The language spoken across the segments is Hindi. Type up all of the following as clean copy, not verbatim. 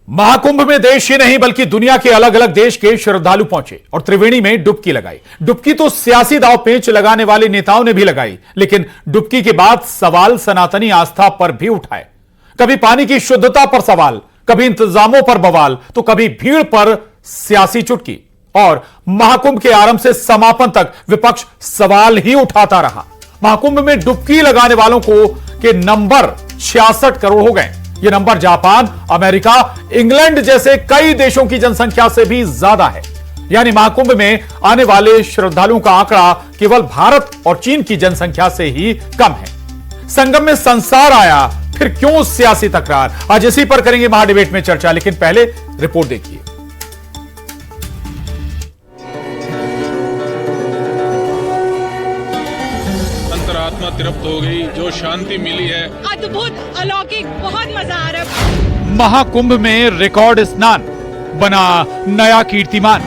महाकुंभ में देश ही नहीं बल्कि दुनिया के अलग अलग देश के श्रद्धालु पहुंचे और त्रिवेणी में डुबकी लगाई। डुबकी तो सियासी दांव पेंच लगाने वाले नेताओं ने भी लगाई, लेकिन डुबकी के बाद सवाल सनातनी आस्था पर भी उठाए। कभी पानी की शुद्धता पर सवाल, कभी इंतजामों पर बवाल, तो कभी भीड़ पर सियासी चुटकी। और महाकुंभ के आरंभ से समापन तक विपक्ष सवाल ही उठाता रहा। महाकुंभ में डुबकी लगाने वालों को के नंबर 66 करोड़ हो गए। यह नंबर जापान, अमेरिका, इंग्लैंड जैसे कई देशों की जनसंख्या से भी ज्यादा है। यानी महाकुंभ में आने वाले श्रद्धालुओं का आंकड़ा केवल भारत और चीन की जनसंख्या से ही कम है। संगम में संसार आया, फिर क्यों सियासी तकरार? आज इसी पर करेंगे महाडिबेट में चर्चा, लेकिन पहले रिपोर्ट देखिए। अंतरात्मा तृप्त हो गई, जो शांति मिली है, अद्भुत, अलौकिक, बहुत मजा आ रहा है। महाकुंभ में रिकॉर्ड स्नान, बना नया कीर्तिमान।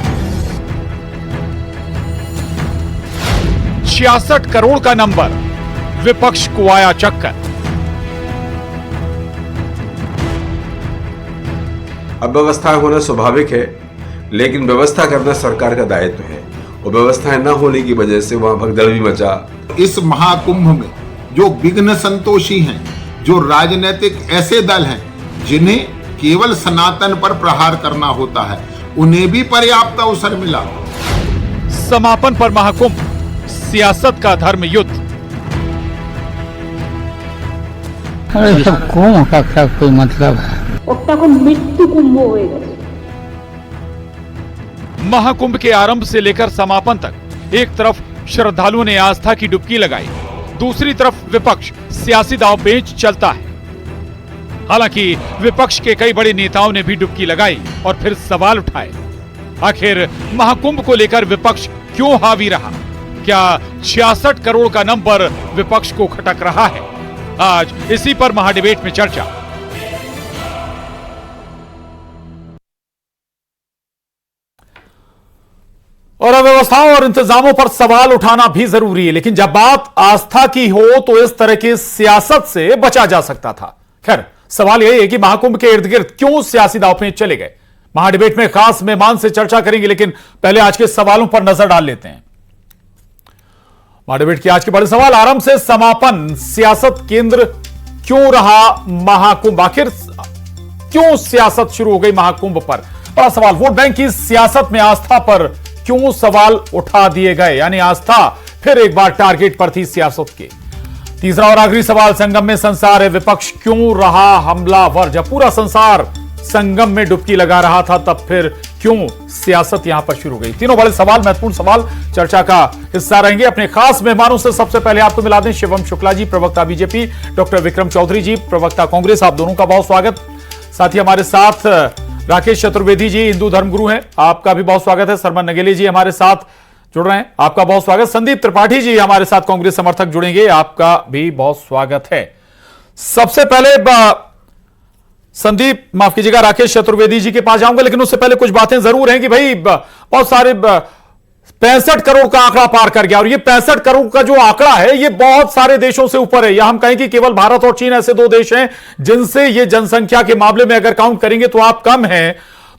66 करोड़ का नंबर, विपक्ष को आया चक्कर। अव्यवस्था होना स्वाभाविक है, लेकिन व्यवस्था करना सरकार का दायित्व है और व्यवस्थाएं न होने की वजह से वहां भगदड़ भी मचा। इस महाकुंभ में जो विघ्न संतोषी हैं, जो राजनीतिक ऐसे दल हैं जिन्हें केवल सनातन पर प्रहार करना होता है, उन्हें भी पर्याप्त अवसर मिला। समापन पर महाकुंभ, सियासत का धर्म युद्ध। अरे सब कुंभ का क्या कोई मतलब है? मृत्यु कुंभ हो गए। महाकुंभ के आरंभ से लेकर समापन तक एक तरफ श्रद्धालुओं ने आस्था की डुबकी लगाई, दूसरी तरफ विपक्ष सियासी दांवपेच चलता है। हालांकि विपक्ष के कई बड़े नेताओं ने भी डुबकी लगाई और फिर सवाल उठाए। आखिर महाकुंभ को लेकर विपक्ष क्यों हावी रहा? क्या 66 करोड़ का नंबर विपक्ष को खटक रहा है? आज इसी पर महाडिबेट में चर्चा। और अव्यवस्थाओं और इंतजामों पर सवाल उठाना भी जरूरी है, लेकिन जब बात आस्था की हो तो इस तरह की सियासत से बचा जा सकता था। खैर, सवाल यही है कि महाकुंभ के इर्द गिर्द क्यों सियासी दांवपेच चले गए। महाडिबेट में खास मेहमान से चर्चा करेंगे, लेकिन पहले आज के सवालों पर नजर डाल लेते हैं। महाडिबेट के आज के बड़े सवाल, आरंभ से समापन सियासत केंद्र क्यों रहा महाकुंभ? आखिर क्यों सियासत शुरू हो गई महाकुंभ पर? बड़ा सवाल। वोट बैंक की सियासत में आस्था पर क्यों सवाल उठा दिए गए? यानी आस्था फिर एक बार टारगेट पर थी सियासत के। तीसरा और आखिरी सवाल, संगम में संसार है, विपक्ष क्यों रहा हमलावर? जब पूरा संसार संगम में डुबकी लगा रहा था, तब फिर क्यों सियासत यहां पर शुरू गई? तीनों बड़े सवाल, महत्वपूर्ण सवाल चर्चा का हिस्सा रहेंगे। अपने खास मेहमानों से सबसे पहले आपको मिला दें शिवम शुक्ला जी, प्रवक्ता बीजेपी, डॉक्टर विक्रम चौधरी जी, प्रवक्ता कांग्रेस। आप दोनों का बहुत स्वागत। साथ ही हमारे साथ राकेश चतुर्वेदी जी, हिंदू धर्मगुरु हैं, आपका भी बहुत स्वागत है। सरमन नगेली जी हमारे साथ जुड़ रहे हैं, आपका बहुत स्वागत। संदीप त्रिपाठी जी हमारे साथ कांग्रेस समर्थक जुड़ेंगे, आपका भी बहुत स्वागत है। सबसे पहले संदीप, माफ कीजिएगा, राकेश चतुर्वेदी जी के पास जाऊंगा, लेकिन उससे पहले कुछ बातें जरूर हैं कि भाई बहुत सारे 65 करोड़ का आंकड़ा पार कर गया, और ये 65 करोड़ का जो आंकड़ा है ये बहुत सारे देशों से ऊपर है। या हम कहें कि केवल भारत और चीन ऐसे दो देश हैं जिनसे ये जनसंख्या के मामले में अगर काउंट करेंगे तो आप कम हैं।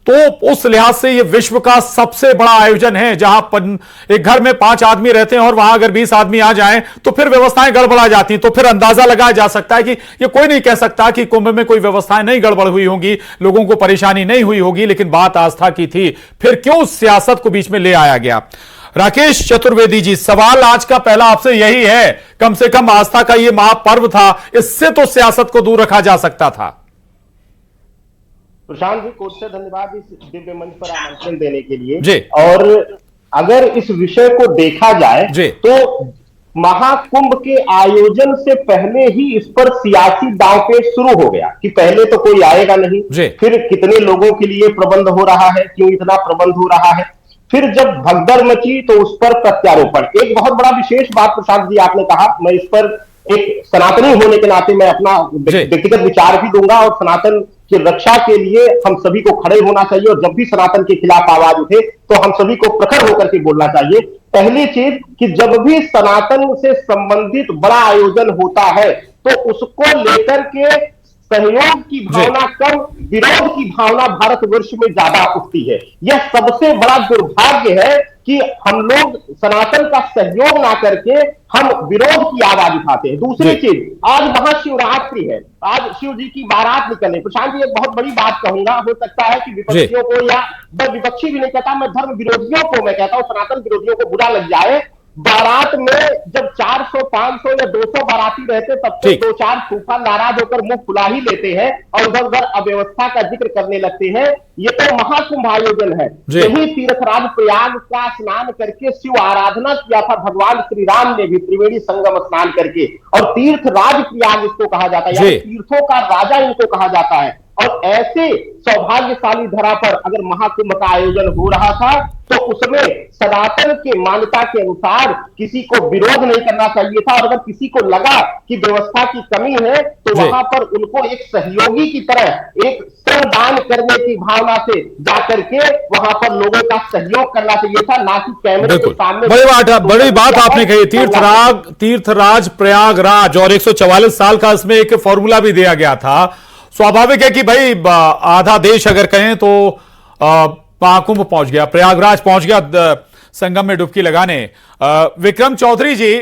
तो उस लिहाज से ये विश्व का सबसे बड़ा आयोजन है, जहां एक घर में 5 आदमी रहते हैं और वहां अगर 20 आदमी आ जाएं तो फिर व्यवस्थाएं गड़बड़ा जाती हैं। तो फिर अंदाजा लगाया जा सकता है कि ये कोई नहीं कह सकता कि कुंभ में कोई व्यवस्थाएं नहीं गड़बड़ हुई होंगी, लोगों को परेशानी नहीं हुई होगी, लेकिन बात आस्था की थी। फिर क्यों सियासत को बीच में ले आया गया? राकेश चतुर्वेदी जी, सवाल आज का पहला आपसे यही है, कम से कम आस्था का ये महापर्व था, इससे तो सियासत को दूर रखा जा सकता था। प्रशांत जी, कोट से धन्यवाद इस दिव्य मंच पर आमंत्रण देने के लिए जी। और अगर इस विषय को देखा जाए तो महाकुंभ के आयोजन से पहले ही इस पर सियासी दांवपेच शुरू हो गया कि पहले तो कोई आएगा नहीं, फिर कितने लोगों के लिए प्रबंध हो रहा है, क्यों इतना प्रबंध हो रहा है, फिर जब भगदड़ मची तो उस पर प्रत्यारोपण। एक बहुत बड़ा विशेष बात प्रशांत जी आपने कहा, मैं इस पर एक सनातनी होने के नाते मैं अपना व्यक्तिगत विचार भी दूंगा, और सनातन की रक्षा के लिए हम सभी को खड़े होना चाहिए, और जब भी सनातन के खिलाफ आवाज उठे तो हम सभी को प्रखर होकर के बोलना चाहिए। पहली चीज कि जब भी सनातन से संबंधित बड़ा आयोजन होता है तो उसको लेकर के सहयोग की भावना कम, विरोध की भावना भारतवर्ष में ज्यादा उठती है। यह सबसे बड़ा दुर्भाग्य है कि हम लोग सनातन का सहयोग ना करके हम विरोध की आवाज उठाते हैं। दूसरी चीज, आज महाशिवरात्रि है, आज शिव जी की बारात निकलने। प्रशांत जी, एक बहुत बड़ी बात कहूंगा, हो सकता है कि विपक्षियों को, या विपक्षी भी नहीं कहता, मैं धर्म विरोधियों को मैं कहता हूं, सनातन विरोधियों को बुरा लग जाए। बारात में जब 400, 500 या 200 बाराती रहते, तब तो 2-4 सूफा नाराज होकर मुंह फुला ही लेते हैं और उधर उधर अव्यवस्था का जिक्र करने लगते हैं। ये तो महाकुंभ आयोजन है। यही तीर्थराज प्रयाग का स्नान करके शिव आराधना किया था भगवान श्री राम ने भी, त्रिवेणी संगम स्नान करके। और तीर्थराज प्रयाग इसको कहा जाता है, यानी तीर्थों का राजा इनको कहा जाता है। और ऐसे सौभाग्यशाली धरा पर अगर महाकुंभ का आयोजन हो रहा था, तो उसमें सनातन के मान्यता के अनुसार किसी को विरोध नहीं करना चाहिए था। और अगर किसी को लगा कि व्यवस्था की कमी है, तो वहां पर उनको एक सहयोगी की तरह, एक श्रमदान करने की भावना से जाकर के वहां पर लोगों का सहयोग करना चाहिए था, ना कि कैमरे के सामने। बड़ी बात आपने कही, तीर्थराज प्रयागराज, और 144 साल का इसमें एक फॉर्मूला भी दिया गया था। स्वाभाविक है कि भाई आधा देश अगर कहें तो महाकुंभ पहुंच गया, प्रयागराज पहुंच गया संगम में डुबकी लगाने। विक्रम चौधरी जी,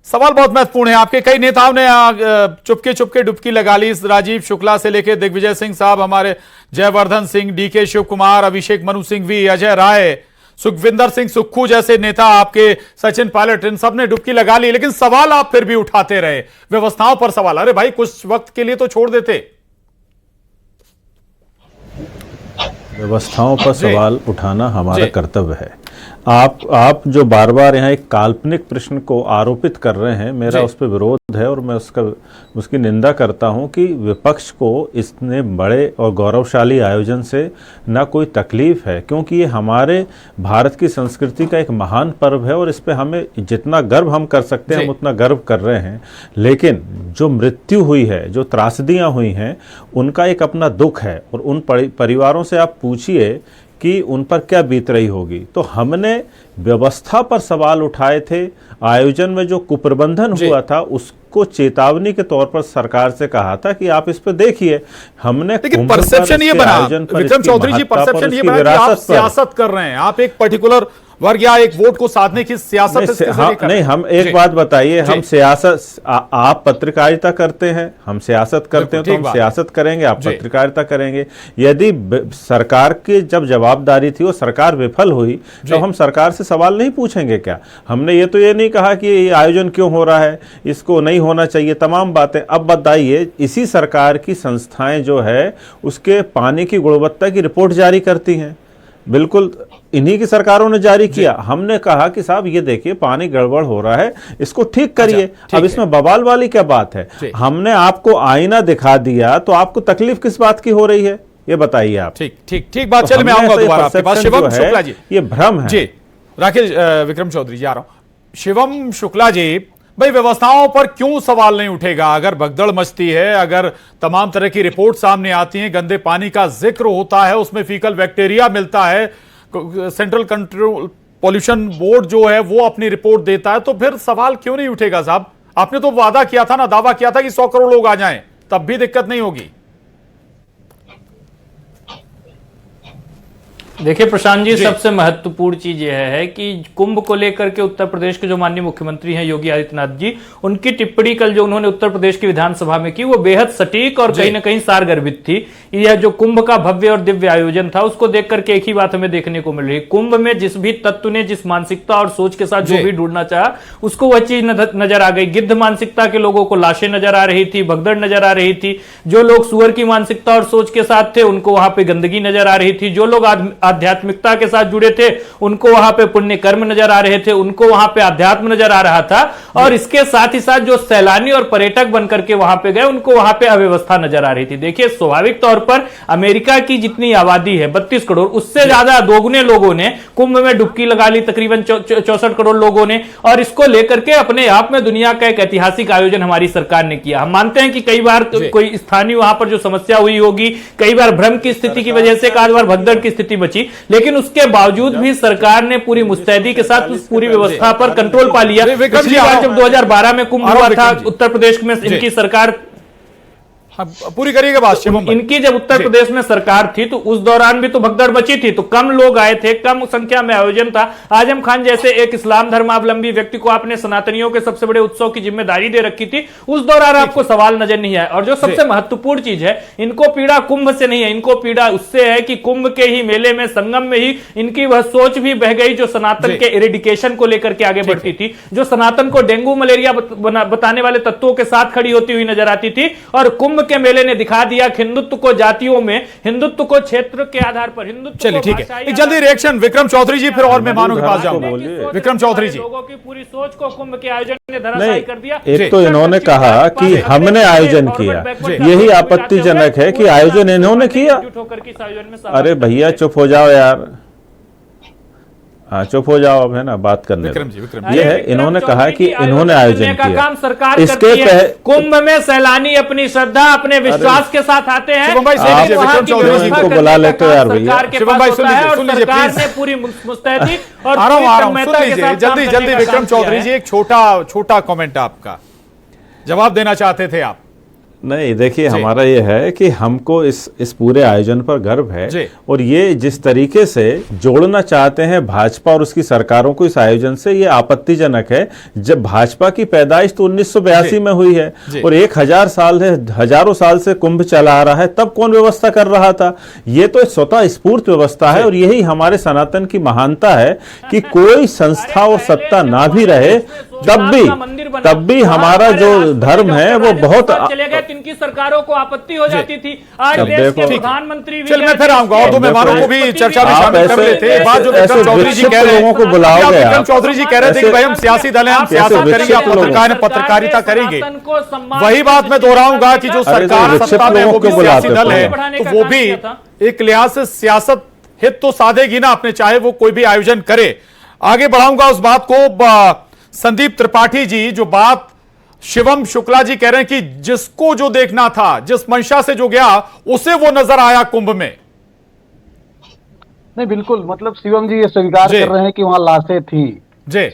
सवाल बहुत महत्वपूर्ण है। आपके कई नेताओं ने चुपके चुपके डुबकी लगा ली, राजीव शुक्ला से लेकर दिग्विजय सिंह साहब, हमारे जयवर्धन सिंह, डीके शिव कुमार, अभिषेक मनु सिंघवी, अजय राय, सुखविंदर सिंह सुक्खू जैसे नेता, आपके सचिन पायलट, इन सब ने डुबकी लगा ली। लेकिन सवाल आप फिर भी उठाते रहे, व्यवस्थाओं पर सवाल। अरे भाई, कुछ वक्त के लिए तो छोड़ देते। व्यवस्थाओं पर सवाल उठाना हमारा कर्तव्य है। आप जो बार बार यहाँ एक काल्पनिक प्रश्न को आरोपित कर रहे हैं, मेरा उस पर विरोध है और मैं उसकी निंदा करता हूँ कि विपक्ष को इतने बड़े और गौरवशाली आयोजन से ना कोई तकलीफ है, क्योंकि ये हमारे भारत की संस्कृति का एक महान पर्व है और इस पे हमें जितना गर्व हम कर सकते हैं हम उतना गर्व कर रहे हैं। लेकिन जो मृत्यु हुई है, जो त्रासदियाँ हुई हैं, उनका एक अपना दुख है और उन परिवारों से आप पूछिए कि उन पर क्या बीत रही होगी। तो हमने व्यवस्था पर सवाल उठाए थे। आयोजन में जो कुप्रबंधन हुआ था उसको चेतावनी के तौर पर सरकार से कहा था कि आप इस पर देखिए। हमने परसेप्शन ये बना, विक्रम चौधरी जी, परसेप्शन ये बना कि आप सियासत कर रहे हैं, आप एक पर्टिकुलर वर्ग या एक वोट को साधने की सियासत नहीं, हम एक बात बताइए, हम सियासत, आप पत्रकारिता करते हैं, हम सियासत करते हैं, तो हम सियासत करेंगे, आप पत्रकारिता करेंगे। यदि सरकार की जब जवाबदारी थी वो सरकार विफल हुई, तो हम सरकार से सवाल नहीं पूछेंगे क्या? हमने ये नहीं कहा कि ये आयोजन क्यों हो रहा है, इसको नहीं होना चाहिए, तमाम बातें। अब बताइए, इसी सरकार की संस्थाएं जो है उसके पानी की गुणवत्ता की रिपोर्ट जारी करती हैं, बिल्कुल इन्हीं की सरकारों ने जारी किया। हमने कहा कि साहब ये देखिए पानी गड़बड़ हो रहा है, इसको ठीक करिए। अब इसमें बवाल वाली क्या बात है? हमने आपको आईना दिखा दिया, तो आपको तकलीफ किस बात की हो रही है ये बताइए आप। ठीक बात। चलिए मैं आऊंगा दोबारा आपके पास। शिवम शुक्ला जी, ये भ्रम है जी। राकेश, विक्रम चौधरी जी आ रहा हूं। शिवम शुक्ला जी, भाई व्यवस्थाओं पर क्यों सवाल नहीं उठेगा? अगर भगदड़ मचती है, अगर तमाम तरह की रिपोर्ट सामने आती हैं, गंदे पानी का जिक्र होता है, उसमें फीकल बैक्टीरिया मिलता है, सेंट्रल कंट्रोल पॉल्यूशन बोर्ड जो है वो अपनी रिपोर्ट देता है, तो फिर सवाल क्यों नहीं उठेगा साहब? आपने तो वादा किया था ना, दावा किया था कि 100 करोड़ लोग आ जाएं, तब भी दिक्कत नहीं होगी। देखिए प्रशांत जी, सबसे महत्वपूर्ण चीज यह है कि कुंभ को लेकर के उत्तर प्रदेश के जो माननीय मुख्यमंत्री हैं योगी आदित्यनाथ जी, उनकी टिप्पणी कल जो उन्होंने उत्तर प्रदेश की विधानसभा में की, वो बेहद सटीक और कहीं ना कहीं सारगर्भित थी। यह जो कुंभ का भव्य और दिव्य आयोजन था, उसको देख करके एक ही बात हमें देखने को मिल रही है। कुंभ में जिस भी तत्व ने जिस मानसिकता और सोच के साथ जो भी ढूंढना चाहा, उसको वह चीज नजर आ गई। गिद्ध मानसिकता के लोगों को लाशें नजर आ रही थी, भगदड़ नजर आ रही थी। जो लोग सुअर की मानसिकता और सोच के साथ थे, उनको वहां पे गंदगी नजर आ रही थी। जो लोग आध्यात्मिकता के साथ जुड़े थे, उनको वहां पे पुण्य कर्म नजर आ रहे थे, उनको वहां पे अध्यात्म नजर आ रहा था। और इसके साथ ही साथ जो सैलानी और पर्यटक बनकर के वहां पे गए, उनको वहां पे अव्यवस्था नजर आ रही थी। देखिए, स्वाभाविक तौर पर अमेरिका की जितनी आबादी है 32 करोड़, उससे ज्यादा दोगुने लोगों ने कुंभ में डुबकी लगा ली, तकरीबन 64 करोड़ लोगों ने। और इसको लेकर के अपने आप में दुनिया का एक ऐतिहासिक आयोजन हमारी सरकार ने किया। हम मानते हैं कि कई बार कोई स्थानीय वहां पर जो समस्या हुई होगी, कई बार भ्रम की स्थिति की वजह से एक आध बार भगदड़ की स्थिति बची, लेकिन उसके बावजूद भी सरकार ने पूरी मुस्तैदी के साथ उस पूरी व्यवस्था पर कंट्रोल पा लिया। पिछली बार जब 2012 में कुंभ हुआ था उत्तर प्रदेश में, इनकी सरकार पूरी करिएगा बात शिवम भाई। इनकी जब उत्तर प्रदेश में सरकार थी तो उस दौरान भी तो भगदड़ मची थी, तो कम लोग आए थे, कम संख्या में आयोजन था। आजम खान जैसे एक इस्लाम धर्मावलंबी व्यक्ति को आपने सनातनियों के सबसे बड़े उत्सव की जिम्मेदारी दे रखी थी, उस दौरान आपको सवाल नजर नहीं आया। और जो सबसे महत्वपूर्ण चीज है, इनको पीड़ा कुंभ से नहीं है, इनको पीड़ा उससे है कि कुंभ के ही मेले में, संगम में ही इनकी वह सोच भी बह गई जो सनातन के इरेडिकेशन को लेकर के आगे बढ़ती थी, जो सनातन को डेंगू मलेरिया बताने वाले तत्वों के साथ खड़ी होती हुई नजर आती थी। और कुंभ के मेले ने दिखा दिया कि हिंदुत्व को जातियों में, हिंदुत्व को क्षेत्र के आधार पर, हिंदुत्व चलिए ठीक है, जल्दी रिएक्शन विक्रम चौधरी जी, फिर और मेहमानों के पास जाऊंगा। विक्रम चौधरी जी, लोगों की पूरी सोच को कुंभ के आयोजन ने धराशायी कर दिया। एक तो इन्होंने कहा कि हमने आयोजन किया, यही आपत्तिजनक है कि आयोजन इन्होंने किया। अरे भैया चुप हो जाओ यार, हाँ चुप हो जाओ अब, है ना, बात करने ये है। इन्होंने कहा कि इन्होंने आयोजन किया, काम सरकार इसके कुंभ में सैलानी अपनी श्रद्धा, अपने विश्वास के साथ आते हैं। इनको बुला लेते हो यार भैया। सरकार ने पूरी मुस्तैदी और जल्दी जल्दी विक्रम चौधरी जी, एक छोटा कमेंट आपका, जवाब देना चाहते थे आप। नहीं देखिए, हमारा ये है कि हमको इस पूरे आयोजन पर गर्व है, और ये जिस तरीके से जोड़ना चाहते हैं भाजपा और उसकी सरकारों को इस आयोजन से, ये आपत्तिजनक है। जब भाजपा की पैदाइश तो 1982 में हुई है और 1000 साल है, हजारों साल से कुंभ चला आ रहा है, तब कौन व्यवस्था कर रहा था? ये तो स्वतः स्फूर्त व्यवस्था है, और यही हमारे सनातन की महानता है कि कोई संस्था और सत्ता ना भी रहे तब भी हमारा जो धर्म है वो बहुत इनकी सरकारों को आपत्ति हो जाती थी। आज देश के प्रधानमंत्री, चल मैं फिर आऊंगा और दो मेहमानों को भी चर्चा में शामिल कर लेते हैं। बात जो विक्रम चौधरी जी कह रहे हैं, लोगों को बुलाओ, विक्रम चौधरी जी कह रहे थे कि भाई हम सियासी दल हैं, हम सियासत करेंगे, आप पत्रकारिता करेंगे। वही बात मैं दोहराऊंगा कि जो सरकार सत्ता में वो भी सियासी दल है, तो वो भी एक लिहाज से सियासत हित तो साधेगी ना अपने, चाहे वो कोई भी आयोजन करे। आगे बढ़ाऊंगा उस बात को। संदीप त्रिपाठी जी, जो बात शिवम शुक्ला जी कह रहे हैं कि जिसको जो देखना था, जिस मंशा से जो गया, उसे वो नजर आया कुंभ में। नहीं बिल्कुल, मतलब शिवम जी ये स्वीकार कर रहे हैं कि वहां लाशें थी,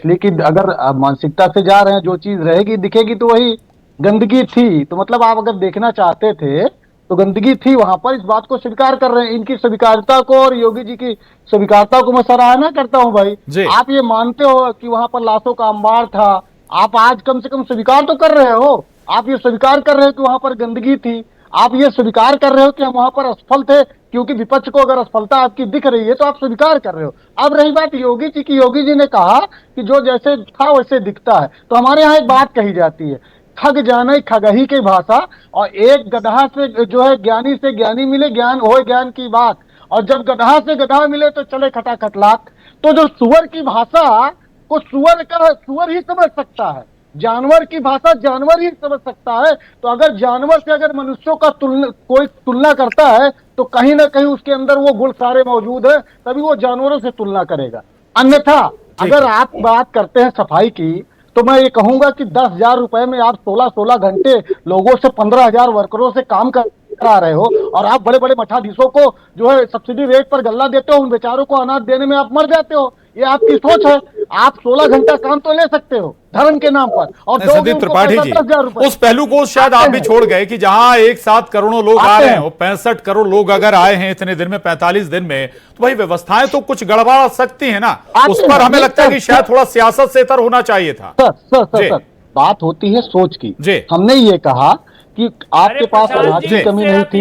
लेकिन अगर मानसिकता से जा रहे हैं, जो चीज रहेगी दिखेगी तो वही गंदगी थी। तो मतलब आप अगर देखना चाहते थे तो गंदगी थी वहां पर, इस बात को स्वीकार कर रहे हैं। इनकी स्वीकारता को और योगी जी की स्वीकारता को मैं सराहना करता हूं भाई। आप ये मानते हो कि वहां पर लाशों का अंबार था, आप आज कम से कम स्वीकार तो कर रहे हो। आप ये स्वीकार कर रहे हो कि वहां पर गंदगी थी, आप ये स्वीकार कर रहे हो कि हम वहां पर असफल थे, क्योंकि विपक्ष को अगर असफलता आपकी दिख रही है तो आप स्वीकार कर रहे हो। अब रही बात योगी जी की, योगी जी ने कहा कि जो जैसे था वैसे दिखता है। तो हमारे यहाँ एक बात कही जाती है, खग जाने खगही की भाषा, और एक गधा से जो है ज्ञानी से ज्ञानी मिले, ज्ञान हो ज्ञान की बात, और जब गधा से गधा मिले तो चले खटाखट लाख। तो जो सुअर की भाषा को सुअर ही समझ सकता है, जानवर की भाषा जानवर ही समझ सकता है। तो अगर जानवर से अगर मनुष्यों का कोई तुलना करता है तो कहीं ना कहीं उसके अंदर वो गुण सारे मौजूद है, तभी वो जानवरों से तुलना करेगा। अन्यथा अगर आप बात करते हैं सफाई की, तो मैं ये कहूंगा कि 10,000 रुपए में आप 16 घंटे लोगों से 15,000 वर्करों से काम करा रहे हो, और आप बड़े बड़े मठाधीशों को जो है सब्सिडी रेट पर गल्ला देते हो, उन बेचारों को अनाज देने में आप मर जाते हो। ये आपकी सोच है। आप 16 घंटा काम तो ले सकते हो धर्म के नाम पर, और संदीप त्रिपाठी जी, उस पहलू को शायद आप भी छोड़ गए कि जहां एक साथ करोड़ों लोग आ रहे हैं, 65 करोड़ लोग अगर आए हैं इतने दिन में, 45 दिन में, तो भाई व्यवस्थाएं तो कुछ गड़बड़ा सकती है ना। उस पर हमें लगता है कि शायद थोड़ा सियासत से तर होना चाहिए था। सर, बात होती है सोच की। हमने ये कहा कि आपके पास अनाज की कमी नहीं थी,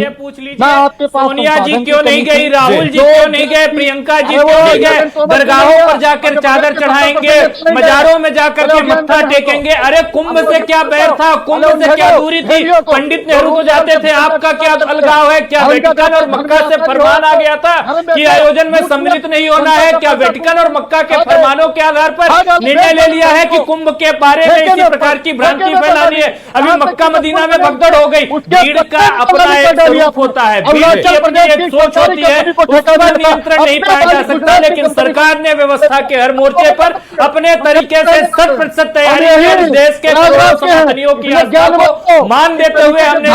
ना आपके पास सोनिया जी क्यों नहीं गई, राहुल जी क्यों नहीं गए, प्रियंका जी क्यों नहीं गए, दरगाहों पर जाकर चादर चढ़ाएंगे, मजारों में जाकर के मत्था टेकेंगे। अरे कुंभ से क्या बैर था, कुंभ से क्या दूरी थी? पंडित नेहरू को जाते थे, आपका क्या अलगाव है? क्या वेटिकन और मक्का से फरमान आ गया था कि आयोजन में सम्मिलित नहीं होना है? क्या वेटिकन और मक्का के फरमानों के आधार पर निर्णय ले लिया है कि कुंभ के बारे में इसी प्रकार की भ्रांति फैलानी है? अभी मक्का मदीना में भगदड़ हो गई। भीड़ का अपना एक स्वरूप होता है, भीड़ की अपनी एक सोच होती है, उस पर नियंत्रण नहीं पाया जा सकता। लेकिन सरकार ने व्यवस्था के हर मोर्चे पर अपने तरीके से 100% तैयारी की, देश के सनातनियों की आस्था को मान देते हुए हमने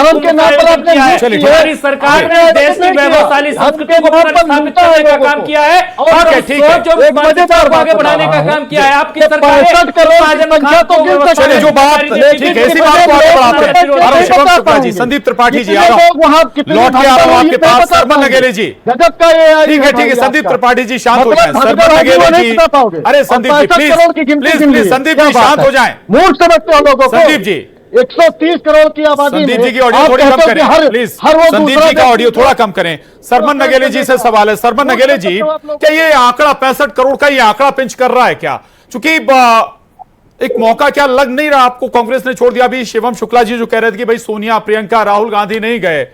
किया है। हमारी सरकार ने देश की वैभवशाली संस्कृति को पुनर्स्थापित करने का काम किया है और सोच और मानसिकता को आगे बढ़ाने का काम किया है। आपकी सरकार ने जो बात ठीक है, इसी बात को आगे बढ़ाते हैं। शिवम शुक्ला जी, संदीप त्रिपाठी जी, आ रहा हूं, लौट के आ रहा हूं आपके पास। सरमन नगेले जी, गजब का ये ठीक है, संदीप त्रिपाठी जी शांत हो जाएं। सरमन नगेले जी, अरे संदीप जी प्लीज संदीप जी शांत हो जाएं। मूर्ख समझते हो लोगों को। संदीप जी 130 करोड़ की आबादी संदीप में जी की ऑडियो थोड़ी कम करें प्लीज। संदीप जी का ऑडियो थोड़ा कम करें। सरमन नगेले जी से सवाल है। सरमन नगेले जी, क्या ये आंकड़ा 65 करोड़ का ये आंकड़ा पिंच कर रहा है क्या? क्योंकि एक मौका क्या लग नहीं रहा आपको? कांग्रेस ने छोड़ दिया। अभी शिवम शुक्ला जी जो कह रहे थे कि भाई सोनिया, प्रियंका, राहुल गांधी नहीं गए,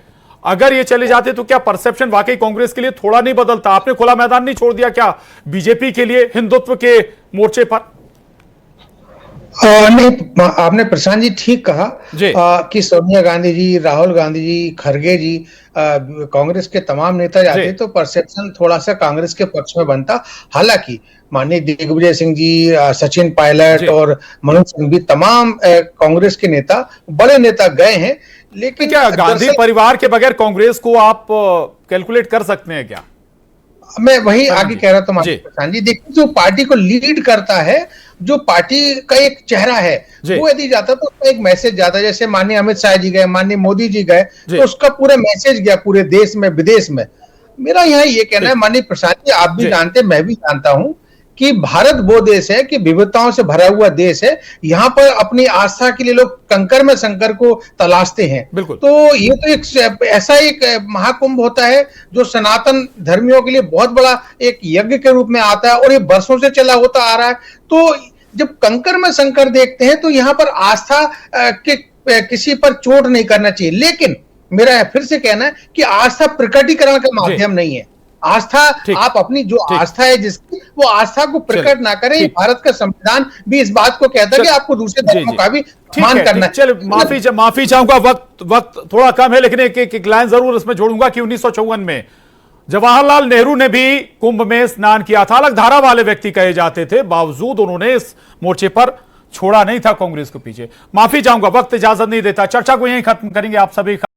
अगर ये चले जाते तो क्या परसेप्शन वाकई कांग्रेस के लिए थोड़ा नहीं बदलता? आपने खुला मैदान नहीं छोड़ दिया क्या बीजेपी के लिए हिंदुत्व के मोर्चे पर? नहीं, आपने प्रशांत जी ठीक कहा कि सोनिया गांधी जी, राहुल गांधी जी, खड़गे जी, कांग्रेस के तमाम नेता जाते तो परसेप्शन थोड़ा सा कांग्रेस के पक्ष में बनता। हालांकि माननीय दिग्विजय सिंह जी, सचिन पायलट और मनोज सिंह, तमाम कांग्रेस के नेता, बड़े नेता गए हैं। लेकिन क्या गांधी परिवार के बगैर कांग्रेस को आप कैलकुलेट कर सकते हैं क्या? मैं वही आगे कह रहा था प्रशांत जी, देखिए जो पार्टी को लीड करता है, जो पार्टी का एक चेहरा है, वो यदि जाता तो उसका एक मैसेज जाता। जैसे माननीय अमित शाह जी गए, माननीय मोदी जी गए, तो उसका पूरा मैसेज गया पूरे देश में, विदेश में। मेरा यहाँ ये कहना है माननीय प्रसाद जी, आप भी जानते, मैं भी जानता हूं कि भारत वो देश है कि विविधताओं से भरा हुआ देश है। यहाँ पर अपनी आस्था के लिए लोग कंकर में शंकर को तलाशते हैं। तो ये तो एक ऐसा एक महाकुंभ होता है जो सनातन धर्मियों के लिए बहुत बड़ा एक यज्ञ के रूप में आता है और ये वर्षों से चला होता आ रहा है। तो जब कंकर में शंकर देखते हैं तो यहाँ पर आस्था के किसी पर चोट नहीं करना चाहिए। लेकिन मेरा फिर से कहना है कि आस्था प्रकटीकरण का माध्यम नहीं है। आस्था, आप अपनी जो आस्था है जिसकी, वो आस्था को प्रकट ना करें। भारत का संविधान भी इस बात को कहता है कि आपको दूसरे धर्मों का भी मान करना है। चल माफी चाहूंगा, वक्त थोड़ा कम है, लेकिन एक लाइन जरूर इसमें जोड़ूंगा कि 1954 में जवाहरलाल नेहरू ने भी कुंभ में स्नान किया था। अलग धारा वाले व्यक्ति कहे जाते थे, बावजूद उन्होंने इस मोर्चे पर छोड़ा नहीं था कांग्रेस को पीछे। माफी चाहूंगा, वक्त इजाजत नहीं देता। चर्चा को यहीं खत्म करेंगे। आप सभी